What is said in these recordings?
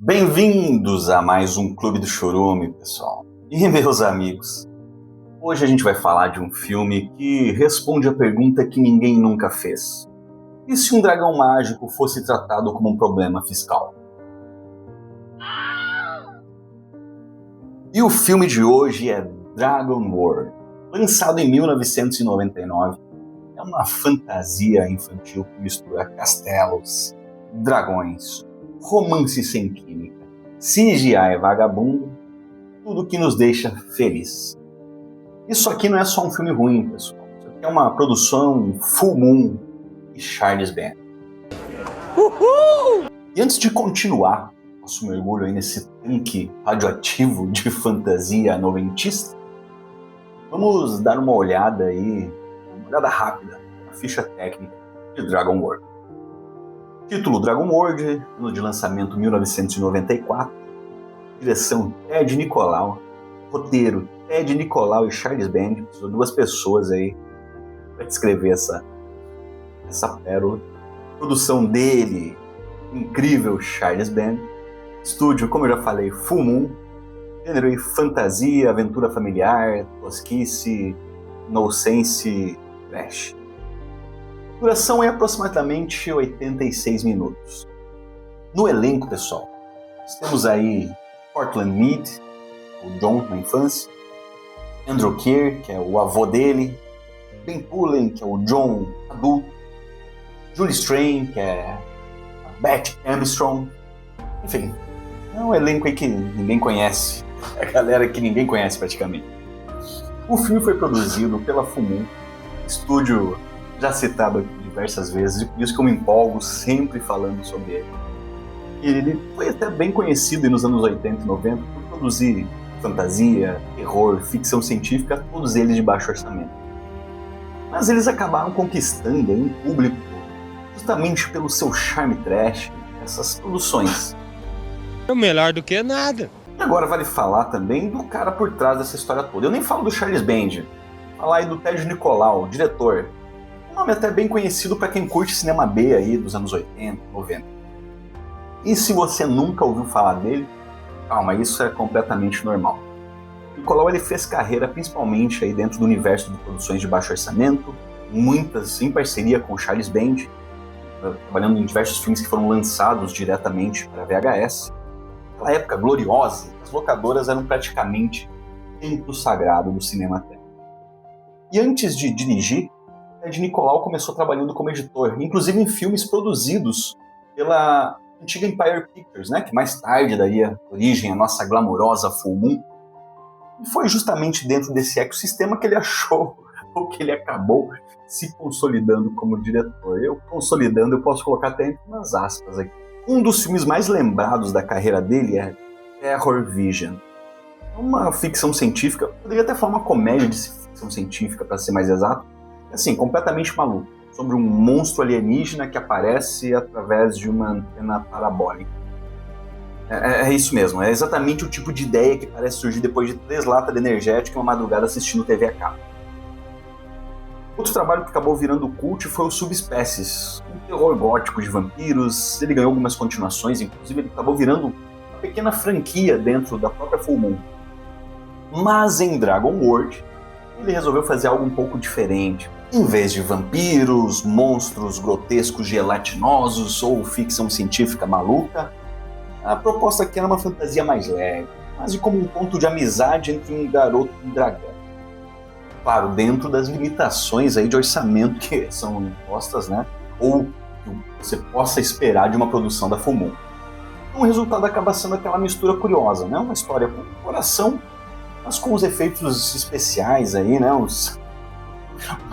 Bem-vindos a mais um Clube do Chorume, pessoal. E meus amigos, hoje a gente vai falar de um filme que responde a pergunta que ninguém nunca fez. E se um dragão mágico fosse tratado como um problema fiscal? E o filme de hoje é Dragon World, lançado em 1999. É uma fantasia infantil que mistura castelos, dragões, romance sem química, CGI vagabundo, tudo que nos deixa feliz. Isso aqui não é só um filme ruim, pessoal. Isso aqui é uma produção Full Moon e Charles Band. Uhul! E antes de continuar nosso mergulho aí nesse tanque radioativo de fantasia noventista, vamos dar uma olhada rápida na ficha técnica de Dragon World. Título Dragon World, ano de lançamento 1994, direção Ted Nicolau, roteiro Ted Nicolau e Charles Band, são duas pessoas aí para descrever essa pérola. Produção dele, incrível Charles Band. Estúdio, como eu já falei, Full Moon. Gênero e fantasia, aventura familiar, tosquice, nonsense, trash. Duração é aproximadamente 86 minutos. No elenco, pessoal, nós temos aí Courtland Mead, o John na infância, Andrew Keir, que é o avô dele, Ben Pullen, que é o John adulto, Julie Strain, que é a Beth Armstrong. Enfim, é um elenco aí que ninguém conhece, é a galera que ninguém conhece praticamente. O filme foi produzido pela Full Moon, estúdio já citado aqui diversas vezes, e por isso que eu me empolgo sempre falando sobre ele. E ele foi até bem conhecido nos anos 80 e 90 por produzir fantasia, terror, ficção científica, todos eles de baixo orçamento. Mas eles acabaram conquistando um público justamente pelo seu charme trash, essas produções. É melhor do que nada. E agora vale falar também do cara por trás dessa história toda. Eu nem falo do Charles Band, falar aí do Ted Nicolau, diretor. Um nome até bem conhecido para quem curte cinema B aí dos anos 80, 90. E se você nunca ouviu falar dele, calma, isso é completamente normal. Nicolau ele fez carreira principalmente aí dentro do universo de produções de baixo orçamento, muitas em parceria com Charles Band, trabalhando em diversos filmes que foram lançados diretamente para VHS. Naquela época gloriosa, as locadoras eram praticamente templo sagrado do cinema até. E antes de dirigir, Ted Nicolau começou trabalhando como editor, inclusive em filmes produzidos pela antiga Empire Pictures, né, que mais tarde daria origem à nossa glamourosa Full Moon. E foi justamente dentro desse ecossistema que ele achou, ou que ele acabou se consolidando como diretor. Eu consolidando, eu posso colocar até entre umas aspas aqui. Um dos filmes mais lembrados da carreira dele é Terror Vision. Uma ficção científica, poderia até falar uma comédia de ficção científica, para ser mais exato, assim, completamente maluco, sobre um monstro alienígena que aparece através de uma antena parabólica. É isso mesmo, é exatamente o tipo de ideia que parece surgir depois de 3 latas de energética e uma madrugada assistindo TV a cabo. Outro trabalho que acabou virando cult foi o Subespécies, um terror gótico de vampiros. Ele ganhou algumas continuações, inclusive ele acabou virando uma pequena franquia dentro da própria Full Moon. Mas em Dragon World, ele resolveu fazer algo um pouco diferente. Em vez de vampiros, monstros grotescos gelatinosos ou ficção científica maluca, a proposta aqui era uma fantasia mais leve, quase como um ponto de amizade entre um garoto e um dragão. Claro, dentro das limitações aí de orçamento que são impostas, né? Ou que você possa esperar de uma produção da Full Moon. Então, o resultado acaba sendo aquela mistura curiosa, né? Uma história com coração, mas com os efeitos especiais aí, né? Os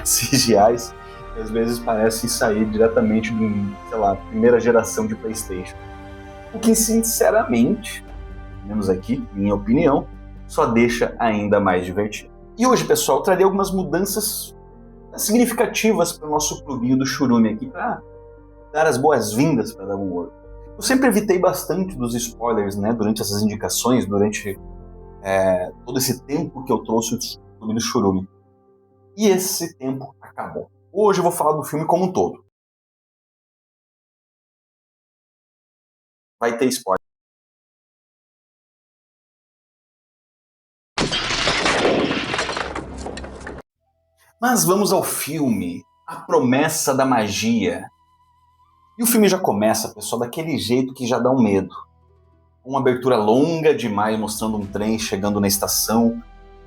CGIs, que às vezes parecem sair diretamente de, primeira geração de PlayStation. O que, sinceramente, menos aqui, minha opinião, só deixa ainda mais divertido. E hoje, pessoal, eu trarei algumas mudanças significativas para o nosso clubinho do Churume aqui, para dar as boas-vindas para Dragon World. Eu sempre evitei bastante dos spoilers, né, durante essas indicações, durante todo esse tempo que eu trouxe o clube do Churume. E esse tempo acabou. Hoje eu vou falar do filme como um todo. Vai ter spoiler. Mas vamos ao filme, A Promessa da Magia. E o filme já começa, pessoal, daquele jeito que já dá um medo. Uma abertura longa demais, mostrando um trem chegando na estação,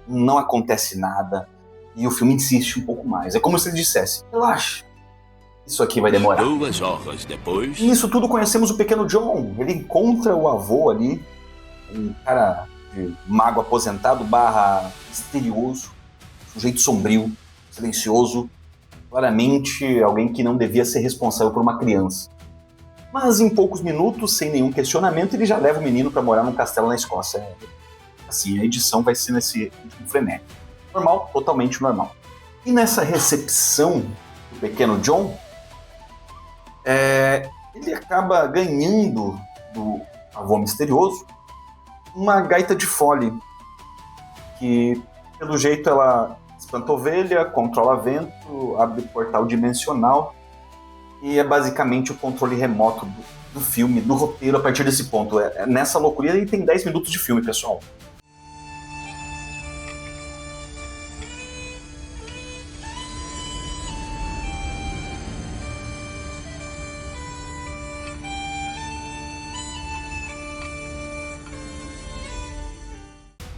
não acontece nada, e o filme insiste um pouco mais. É como se ele dissesse, relaxa, isso aqui vai demorar. 2 horas depois... E nisso tudo conhecemos o pequeno John. Ele encontra o avô ali, um cara de mago aposentado / misterioso, sujeito sombrio, silencioso, claramente alguém que não devia ser responsável por uma criança. Mas em poucos minutos, sem nenhum questionamento, ele já leva o menino para morar num castelo na Escócia. Assim, a edição vai ser nesse ritmo frenético. Normal, totalmente normal. E nessa recepção do pequeno John, ele acaba ganhando do avô misterioso uma gaita de fole, que pelo jeito ela espanta ovelha, controla vento, abre portal dimensional, e é basicamente o controle remoto do filme, do roteiro a partir desse ponto. Nessa loucura, e tem 10 minutos de filme, pessoal.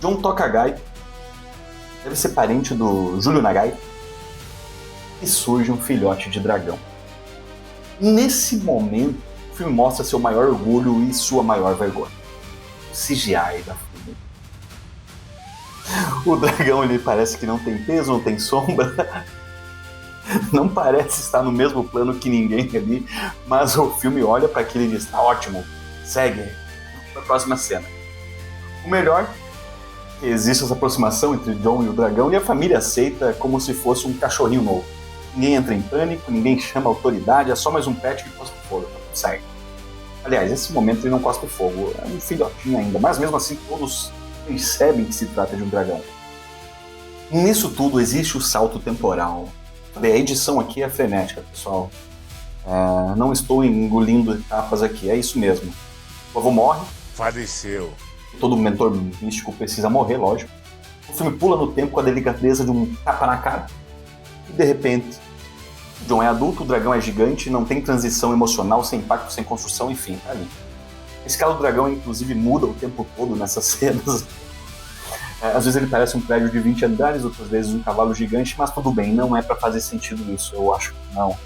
John toca gaita, deve ser parente do Júlio Nagai, e surge um filhote de dragão. Nesse momento, o filme mostra seu maior orgulho e sua maior vergonha. O CGI da filme. O dragão, ele parece que não tem peso, não tem sombra, não parece estar no mesmo plano que ninguém ali, mas o filme olha para aquilo e diz, tá ótimo, segue para a próxima cena. O melhor é que existe essa aproximação entre John e o dragão e a família aceita como se fosse um cachorrinho novo. Ninguém entra em pânico, ninguém chama a autoridade, é só mais um pet que cospe fogo, tá tudo certo. Aliás, nesse momento ele não cospe fogo, é um filhotinho ainda, mas mesmo assim todos percebem que se trata de um dragão. Nisso tudo existe o salto temporal. A edição aqui é frenética, pessoal. Não estou engolindo etapas aqui, é isso mesmo. O avô morre. Faleceu. Todo mentor místico precisa morrer, lógico. O filme pula no tempo com a delicadeza de um tapa na cara. E de repente, o John é adulto, o dragão é gigante, não tem transição emocional, sem impacto, sem construção, enfim, tá ali. A escala do dragão, inclusive, muda o tempo todo nessas cenas. Às vezes ele parece um prédio de 20 andares, outras vezes um cavalo gigante, mas tudo bem, não é pra fazer sentido isso, eu acho que não.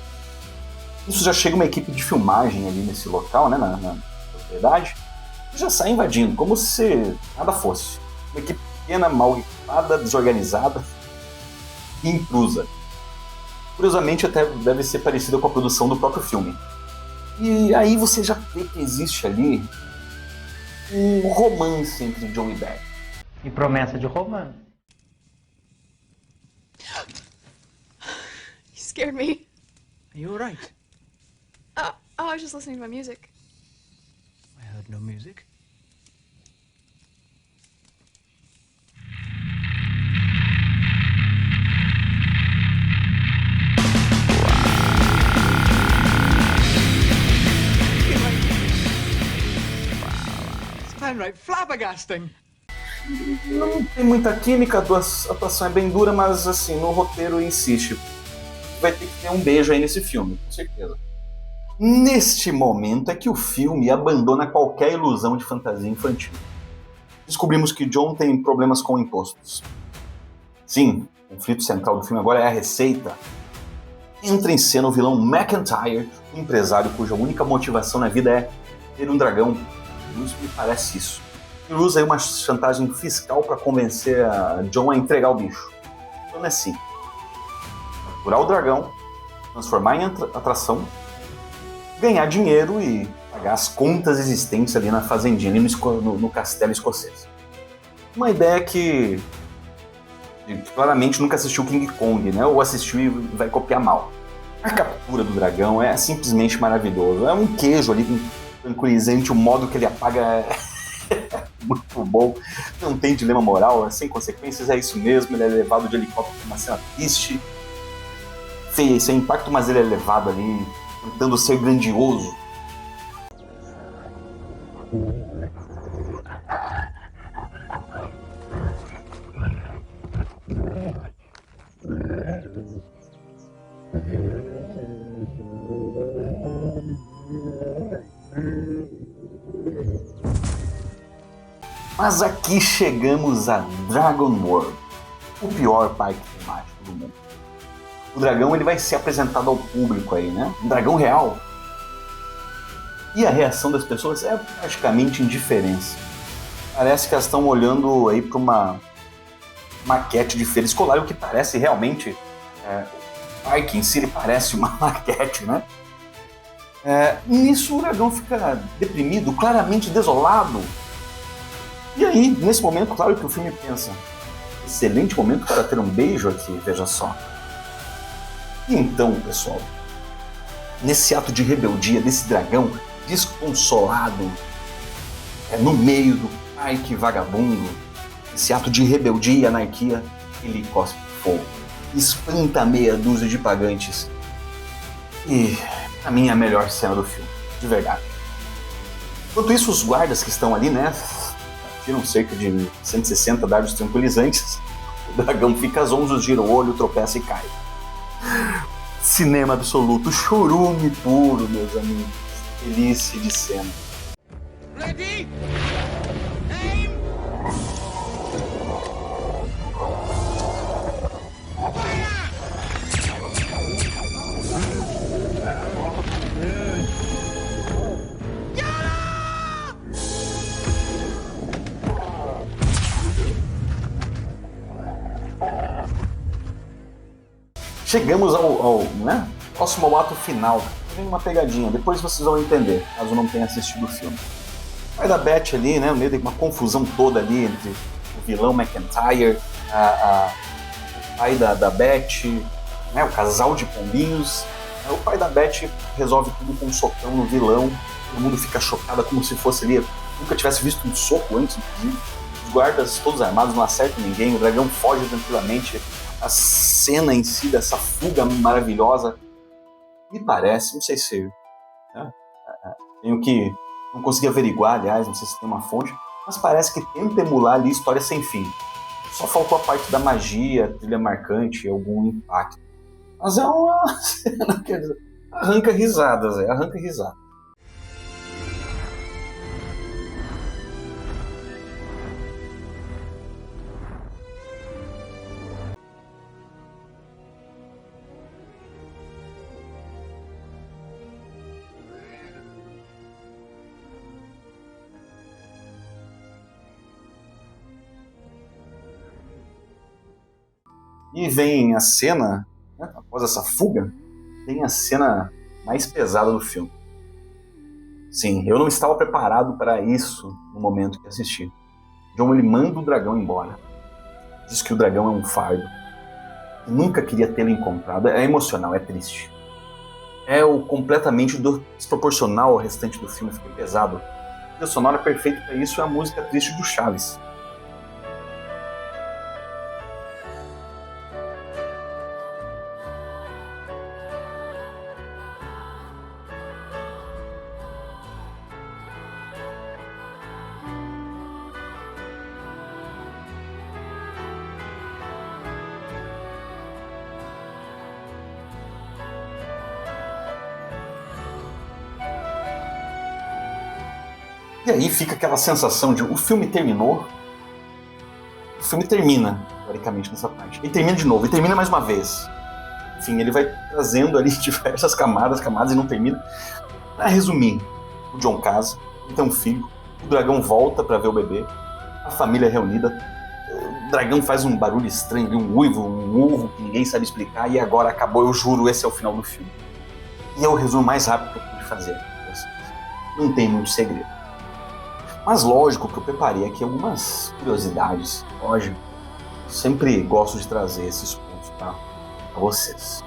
Isso já chega uma equipe de filmagem ali nesse local, né, na propriedade, e já sai invadindo, como se nada fosse. Uma equipe pequena, mal equipada, desorganizada e intrusa. Curiosamente, até deve ser parecida com a produção do próprio filme. E aí você já vê que existe ali um romance entre John e Beth. E promessa de romance. You scared me. Are you alright? I was just listening to my music. I heard no music. Downright flabbergasting. Não tem muita química, a atuação é bem dura, mas assim, no roteiro insiste. Vai ter que ter um beijo aí nesse filme, com certeza. Neste momento é que o filme abandona qualquer ilusão de fantasia infantil. Descobrimos que John tem problemas com impostos. Sim, o conflito central do filme agora é a receita. Entra em cena o vilão McIntyre, um empresário cuja única motivação na vida é ter um dragão. Isso me parece isso. Ele usa aí uma chantagem fiscal para convencer a John a entregar o bicho. Então é assim: capturar o dragão, transformar em atração, ganhar dinheiro e pagar as contas existentes ali na fazendinha, ali no castelo escocês. Uma ideia que claramente nunca assistiu King Kong, né? Ou assistiu e vai copiar mal. A captura do dragão é simplesmente maravilhoso. É um queijo ali com tranquilizante, o modo que ele apaga é muito bom. Não tem dilema moral, é sem consequências, é isso mesmo. Ele é levado de helicóptero pra uma cena triste, feia, sem impacto, mas ele é levado ali tentando ser grandioso. Mas aqui chegamos a Dragon World, o pior parque temático do mundo. O dragão ele vai ser apresentado ao público aí, né? Um dragão real. E a reação das pessoas é praticamente indiferença. Parece que elas estão olhando aí para uma maquete de feira escolar, o que parece realmente... o parque em si ele parece uma maquete, né? Nisso o dragão fica deprimido, claramente desolado. E aí, nesse momento, claro que o filme pensa: excelente momento para ter um beijo aqui, veja só. E então, pessoal, nesse ato de rebeldia desse dragão desconsolado, no meio do parque vagabundo, esse ato de rebeldia e anarquia, ele cospe fogo, espanta meia dúzia de pagantes. E, pra mim, é a melhor cena do filme, de verdade. Enquanto isso, os guardas que estão ali, né, tiram cerca de 160 dardos tranquilizantes. O dragão fica zonzo, gira o olho, tropeça e cai. Cinema absoluto, chorume puro, meus amigos. Delícia de cena. Ready? Aim! Chegamos ao próximo ao ato final. Tem uma pegadinha, depois vocês vão entender, caso não tenham assistido o filme. O pai da Beth ali, né, no meio de uma confusão toda ali entre o vilão McIntyre, o pai da Beth, né, o casal de pombinhos. O pai da Beth resolve tudo com um socão no vilão. Todo mundo fica chocado, como se fosse ali, nunca tivesse visto um soco antes, inclusive. Os guardas todos armados não acertam ninguém, o dragão foge tranquilamente. A cena em si dessa fuga maravilhosa me parece, não sei se tenho que não consegui averiguar, aliás, não sei se tem uma fonte, mas parece que tenta emular ali História Sem Fim. Só faltou a parte da magia, trilha marcante, algum impacto. Mas é uma cena que arranca risadas, arranca risadas. E vem a cena, né, após essa fuga, vem a cena mais pesada do filme. Sim, eu não estava preparado para isso no momento que assisti. John ele manda o dragão embora. Diz que o dragão é um fardo. Nunca queria tê-lo encontrado. É emocional, é triste. É o completamente desproporcional ao restante do filme, fica pesado. A trilha sonora perfeita para isso é a música triste do Chaves. E aí fica aquela sensação de o filme terminou. O filme termina, teoricamente, nessa parte. E termina de novo, e termina mais uma vez. Enfim, ele vai trazendo ali diversas camadas e não termina. Pra resumir, o John casa, ele tem um filho, o dragão volta pra ver o bebê, a família é reunida, o dragão faz um barulho estranho, um uivo, um urro que ninguém sabe explicar, e agora acabou, eu juro, esse é o final do filme. E é o resumo mais rápido que eu pude fazer. Não tem muito segredo. Mas lógico que eu preparei aqui algumas curiosidades. Lógico, eu sempre gosto de trazer esses pontos para vocês.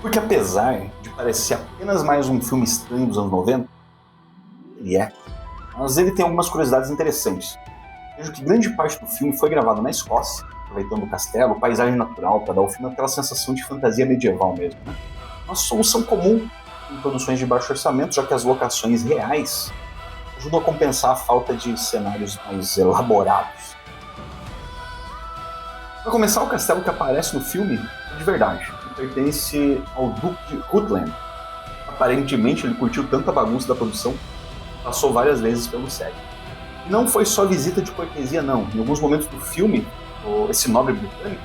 Porque apesar de parecer apenas mais um filme estranho dos anos 90, ele é. Mas ele tem algumas curiosidades interessantes. Vejo que grande parte do filme foi gravado na Escócia, aproveitando o castelo, paisagem natural, para dar ao filme aquela sensação de fantasia medieval mesmo, né? Uma solução comum em produções de baixo orçamento, já que as locações reais ajudam a compensar a falta de cenários mais elaborados. Para começar, o castelo que aparece no filme é de verdade. Ele pertence ao Duque de Rutland. Aparentemente, ele curtiu tanta bagunça da produção, passou várias vezes pelo set. E não foi só visita de cortesia, não. Em alguns momentos do filme, esse nobre britânico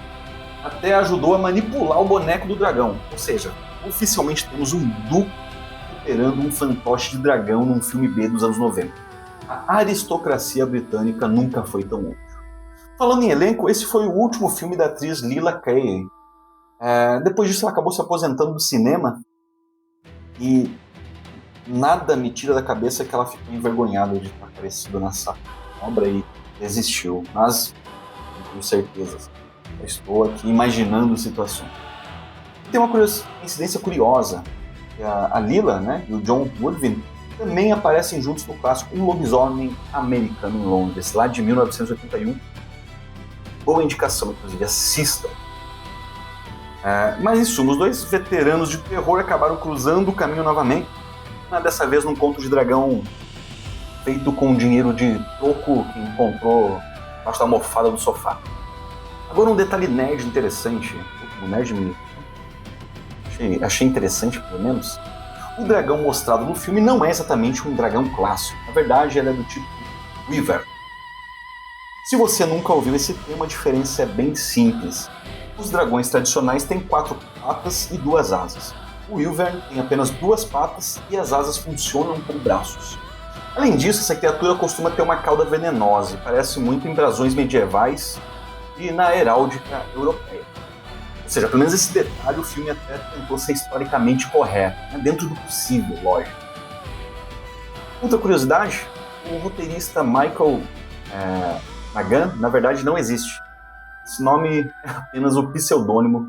até ajudou a manipular o boneco do dragão. Ou seja, oficialmente temos um duque operando um fantoche de dragão num filme B dos anos 90. A aristocracia britânica nunca foi tão útil. Falando em elenco, esse foi o último filme da atriz Lila Kay. Depois disso ela acabou se aposentando do cinema e nada me tira da cabeça que ela ficou envergonhada de ter aparecido nessa obra e desistiu. Mas, com certeza, eu estou aqui imaginando situações. Tem uma coincidência curiosa. A Lila, né, e o John Woodvine também aparecem juntos no clássico Um Lobisomem Americano em Londres, lá de 1981. Boa indicação, inclusive, assistam. Mas em suma, os dois veteranos de terror acabaram cruzando o caminho novamente, dessa vez num conto de dragão feito com dinheiro de troco que encontrou debaixo da almofada do sofá. Agora um detalhe nerd interessante, o nerd me achei interessante, pelo menos. O dragão mostrado no filme não é exatamente um dragão clássico. Na verdade, ele é do tipo Wyvern. Se você nunca ouviu esse termo, a diferença é bem simples. Os dragões tradicionais têm 4 patas e 2 asas. O Wyvern tem apenas 2 patas e as asas funcionam como braços. Além disso, essa criatura costuma ter uma cauda venenosa e parece muito em brasões medievais e na heráldica europeia. Ou seja, pelo menos esse detalhe o filme até tentou ser historicamente correto, né? Dentro do possível, lógico. Outra curiosidade, o roteirista Michael Nagan, na verdade, não existe. Esse nome é apenas o pseudônimo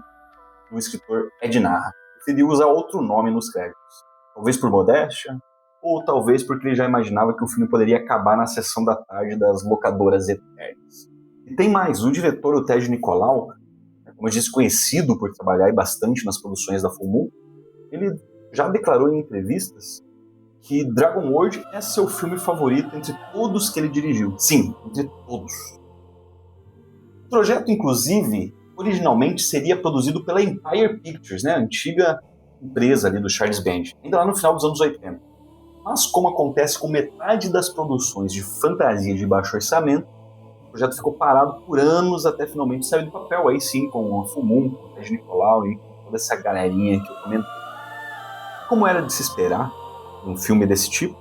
do escritor Ed Narra. Preferiu usar outro nome nos créditos. Talvez por modéstia, ou talvez porque ele já imaginava que o filme poderia acabar na sessão da tarde das locadoras eternas. E tem mais, o diretor, o Ted Nicolau, como eu disse, conhecido por trabalhar bastante nas produções da Full Moon, ele já declarou em entrevistas que Dragon World é seu filme favorito entre todos que ele dirigiu. Sim, entre todos. O projeto, inclusive, originalmente seria produzido pela Empire Pictures, né, a antiga empresa ali do Charles Band, ainda lá no final dos anos 80. Mas como acontece com metade das produções de fantasia de baixo orçamento, o projeto ficou parado por anos até finalmente sair do papel, aí sim, com a Full Moon, com o Ted Nicolau e toda essa galerinha que eu comentei. Como era de se esperar, um filme desse tipo,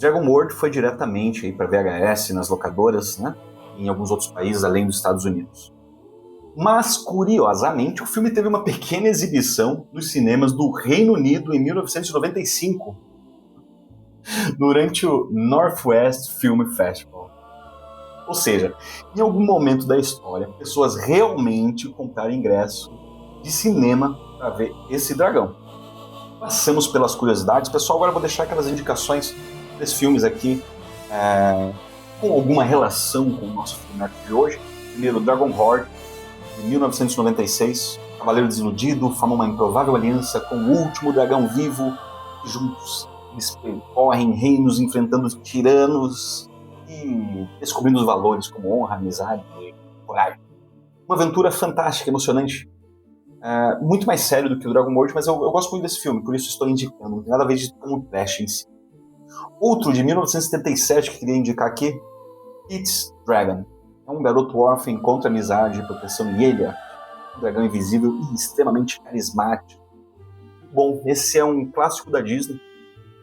Dragon World foi diretamente para VHS nas locadoras, né, em alguns outros países além dos Estados Unidos. Mas, curiosamente, o filme teve uma pequena exibição nos cinemas do Reino Unido em 1995, durante o Northwest Film Festival. Ou seja, em algum momento da história, pessoas realmente compraram ingresso de cinema para ver esse dragão. Passamos pelas curiosidades. Pessoal, agora eu vou deixar aquelas indicações desses filmes aqui com alguma relação com o nosso filme de hoje. Primeiro, Dragon Horde, de 1996. Cavaleiro Desiludido forma uma improvável aliança com o último dragão vivo. E juntos eles percorrem reinos enfrentando tiranos e descobrindo os valores como honra, amizade e coragem. Uma aventura fantástica, emocionante. Muito mais sério do que o Dragon World, mas eu gosto muito desse filme, por isso estou indicando. Não tem nada a ver com o trash em si. Outro, de 1977, que queria indicar aqui, Pete's Dragon. É um garoto órfão que encontra amizade e proteção em Elia, um dragão invisível e extremamente carismático. Bom, esse é um clássico da Disney.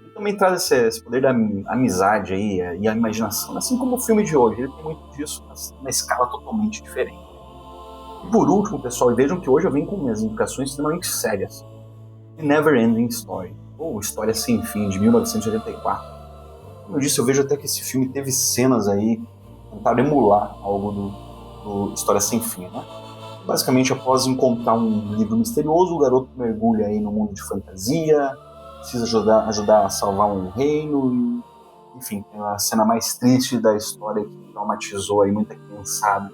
E também traz esse poder da amizade aí, e a imaginação. Assim como o filme de hoje, ele tem muito disso, mas numa escala totalmente diferente. E por último, pessoal, e vejam que hoje eu venho com minhas indicações extremamente sérias. The Never Ending Story, ou História Sem Fim, de 1984. Como eu disse, eu vejo até que esse filme teve cenas aí que tentaram emular algo do História Sem Fim, né? Basicamente, após encontrar um livro misterioso, o garoto mergulha aí no mundo de fantasia, precisa ajudar a salvar um reino, e, enfim, tem a cena mais triste da história que traumatizou aí muita criançada,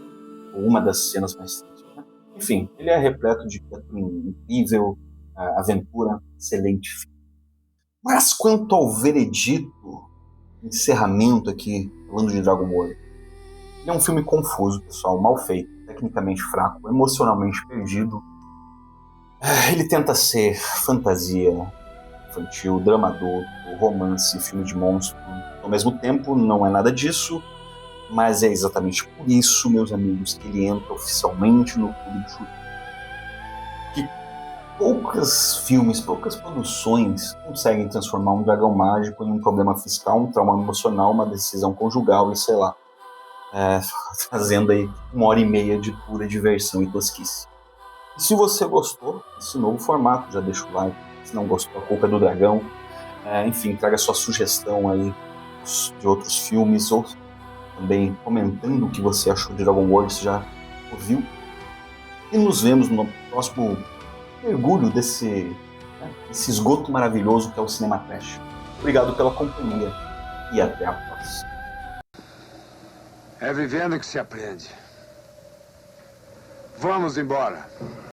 ou uma das cenas mais tristes, né? Enfim, ele é repleto de criatura incrível, aventura, excelente filme. Mas quanto ao veredito, encerramento aqui, falando de Dragon Ball, ele é um filme confuso, pessoal, mal feito, tecnicamente fraco, emocionalmente perdido. Ele tenta ser fantasia, infantil, drama adulto, romance, filme de monstro. Ao mesmo tempo, não é nada disso, mas é exatamente por isso, meus amigos, que ele entra oficialmente no Clube do Chute. Que poucos filmes, poucas produções conseguem transformar um dragão mágico em um problema fiscal, um trauma emocional, uma decisão conjugal e sei lá, trazendo aí 1h30 de pura diversão e tosquice. E se você gostou desse novo formato, já deixa o like. Se não gostou, a culpa é do dragão. Enfim, traga sua sugestão aí de outros filmes, ou também comentando o que você achou de Dragon World, se já ouviu. E nos vemos no próximo mergulho desse esgoto maravilhoso que é o Cinema Trash. Obrigado pela companhia e até a próxima. É vivendo que se aprende. Vamos embora.